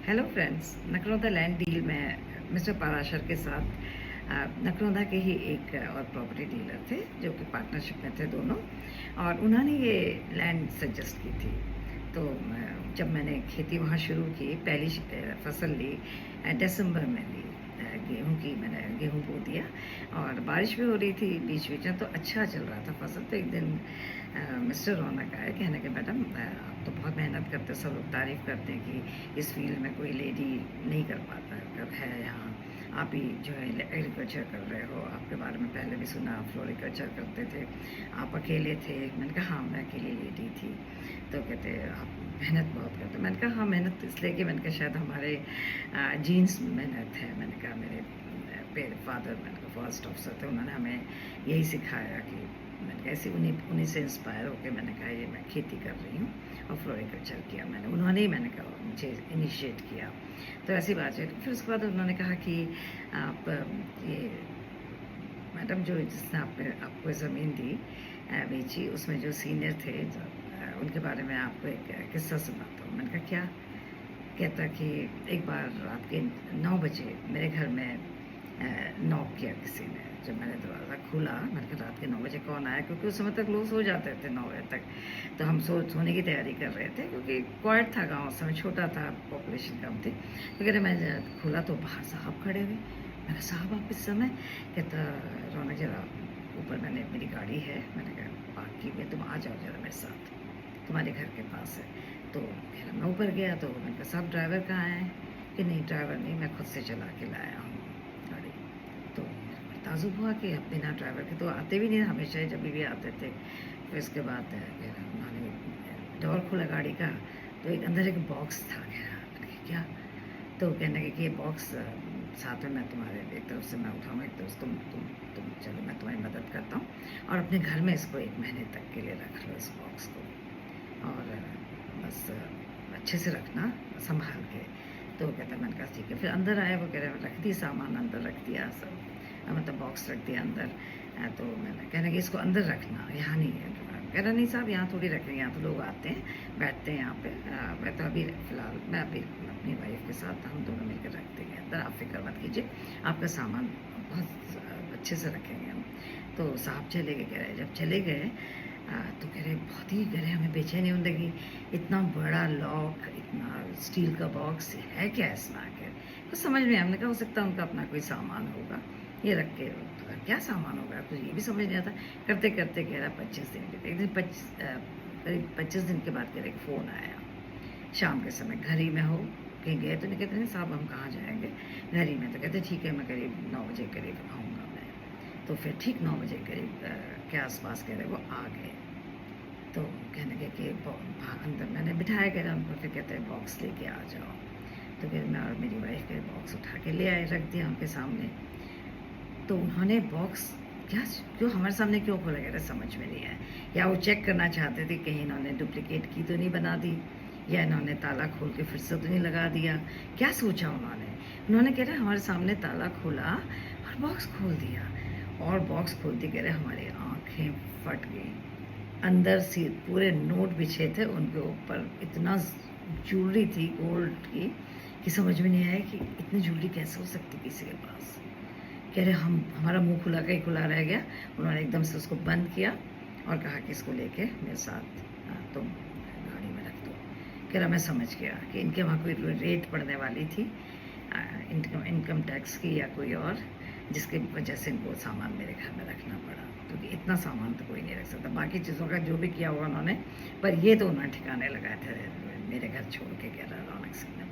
Hello friends, नकलौदा land deal में mister Parashar के साथ नकलौदा के ही एक और प्रॉपर्टी डीलर थे जो कि पार्टनरशिप में थे दोनों, और उन्होंने ये लैंड सजेस्ट की थी। तो जब मैंने खेती वहाँ शुरू की, पहली फसल ली दिसंबर में ली, गेहूं की मैंने गेहूं बो दिया और बारिश भी हो रही थी बीच बीच में, तो अच्छा चल रहा था फसल। तो एक दिन मिस्टर रौनक आए, कहने के मैडम आप तो बहुत मेहनत करते, सब लोग तारीफ़ करते हैं कि इस फील्ड में कोई लेडी नहीं कर पाता कब है यहाँ, आप ही जो है एग्रीकल्चर कर रहे हो, आपके बारे में पहले भी सुना, आप फ्लोरिकल्चर करते थे, आप अकेले थे। मैंने कहा हाँ मैं अकेली लेडी थी। तो कहते आप मेहनत बहुत करते। मैंने कहा हाँ मेहनत इसलिए कि मैंने कहा शायद हमारे जीन्स में मेहनत है। मैंने कहा मेरे फादर मैंने कहा फॉरेस्ट ऑफिसर थे, उन्होंने हमें यही सिखाया कि मैंने कहा ऐसे उन्हीं से इंस्पायर होकर मैंने कहा ये मैं खेती कर रही हूँ और फ्लोरिकल्चर किया मैंने, उन्होंने ही मैंने कहा मुझे इनिशिएट किया। तो ऐसी बात है। फिर उसके बाद उन्होंने कहा कि आप ये मैडम जो जिसने आपको ज़मीन दी बेची, उसमें जो सीनियर थे उनके बारे में आपको एक किस्सा सुनाता हूँ। मैंने कहा क्या? कहता कि एक बार रात के 9 बजे मेरे घर में नॉक किया किसी ने। जब मैंने दरवाज़ा खोला, मैंने कहा रात के 9 बजे कौन आया, क्योंकि उस समय तक लोग सो जाते थे 9 बजे तक। तो हम सोने की तैयारी कर रहे थे क्योंकि क्वाइट था गाँव, उस समय छोटा था, पॉपुलेशन कम थी। तो कह रहे मैं खोला तो बाहर साहब खड़े हुए। मैंने कहा साहब आप इस समय? कहता रौनक जरा ऊपर मैंने मेरी गाड़ी है, मैंने कहा पार्क की हुई, तुम आ जाओ जरा मेरे साथ, तुम्हारे घर के पास है। तो कह रहा मैं ऊपर गया तो मैंने कहा साहब ड्राइवर कहाँ है? कि नहीं ड्राइवर नहीं, मैं खुद से चला के लाया हूँ गाड़ी। तो ताजुब हुआ कि अब बिना ड्राइवर के तो आते भी नहीं, हमेशा ही जब भी आते थे। फिर इसके बाद कह रहा उन्होंने डोर खोला गाड़ी का, तो एक अंदर एक बॉक्स था। कह रहा मैंने कहा क्या? तो कहने लगे कि ये बॉक्स साथ में मैं तुम्हारे एक तरफ से मैं उठाऊँगा, एक तरफ से तुम चलो मैं तुम्हारी मदद करता हूँ, और अपने घर में इसको 1 महीने तक के लिए रख लो इस बॉक्स को, और बस अच्छे से रखना संभाल के। तो कहता मैंने कहा ठीक है। फिर अंदर आया, वो कह रहे रख दी सामान, अंदर रख दिया सब, मतलब बॉक्स रख दिया अंदर। तो मैंने कहने कि इसको अंदर रखना, यहाँ नहीं है। कह रहा नहीं साहब यहाँ थोड़ी रख रही, यहाँ तो लोग आते हैं बैठते हैं यहाँ पे। मैं तो अभी फ़िलहाल मैं अभी अपनी वाइफ के साथ हम दोनों मिलकर रख देंगे अंदर, आप फिक्र मत कीजिए, आपका सामान बहुत अच्छे से रखेंगे हम। तो साहब चले गए। कह रहे जब चले गए तो कह रहे बहुत ही कह रहे हमें बेचैनी होने लगी, इतना बड़ा लॉक, इतना स्टील का बॉक्स है क्या इसमें? आकर कुछ समझ में, हमने कहा हो सकता है उनका अपना कोई सामान होगा ये रख के, तो क्या सामान होगा कुछ ये भी समझ नहीं आता। करते करते कह रहा 25 दिन के, एक दिन करीब 25 दिन के बाद कह रहे फ़ोन आया शाम के समय, घर ही में हो कहीं गए? तो नहीं, कहते नहीं साहब हम कहाँ जाएंगे, घर ही में। तो कहते ठीक है मैं करीब 9 बजे करीब आऊँगा मैं। तो फिर ठीक 9 बजे करीब के आसपास कह रहे वो आ गए। तो कहने लगे कि अंदर मैंने बिठाया, कह रहा उनको, फिर कहते हैं बॉक्स लेके आ जाओ। तो फिर मैं और मेरी वाइफ के बॉक्स उठा के ले आए, रख दिया उनके सामने। तो उन्होंने बॉक्स क्या क्यों हमारे सामने क्यों खोला? कह रहे समझ में नहीं आया, या वो चेक करना चाहते थे कहीं इन्होंने डुप्लीकेट की तो नहीं बना दी, या इन्होंने ताला खोल के फिर से तो नहीं लगा दिया, क्या सोचा उन्होंने कह रहे हमारे सामने ताला खोला और बॉक्स खोल दिया, और बॉक्स खोलते कह रहे हमारी आँखें फट गई। अंदर से पूरे नोट बिछे थे, उनके ऊपर इतना ज्वेलरी थी गोल्ड की कि समझ में नहीं आया कि इतनी ज्वेलरी कैसे हो सकती किसी के पास। कह रहे हमारा मुंह खुला का ही खुला रह गया। उन्होंने एकदम से उसको बंद किया और कहा कि इसको लेके मेरे साथ तुम गाड़ी में रख दो। कह रहा मैं समझ गया कि इनके वहाँ कोई रेट पड़ने वाली थी इनकम टैक्स की या कोई और, जिसकी वजह से इनको सामान मेरे घर में रखना पड़ा, क्योंकि इतना सामान तो कोई नहीं रख सकता। बाकी चीज़ों का जो भी किया होगा उन्होंने, पर ये तो उन्होंने ठिकाने लगाए थे मेरे घर छोड़ के, कह रहा रौनक सिंह ने।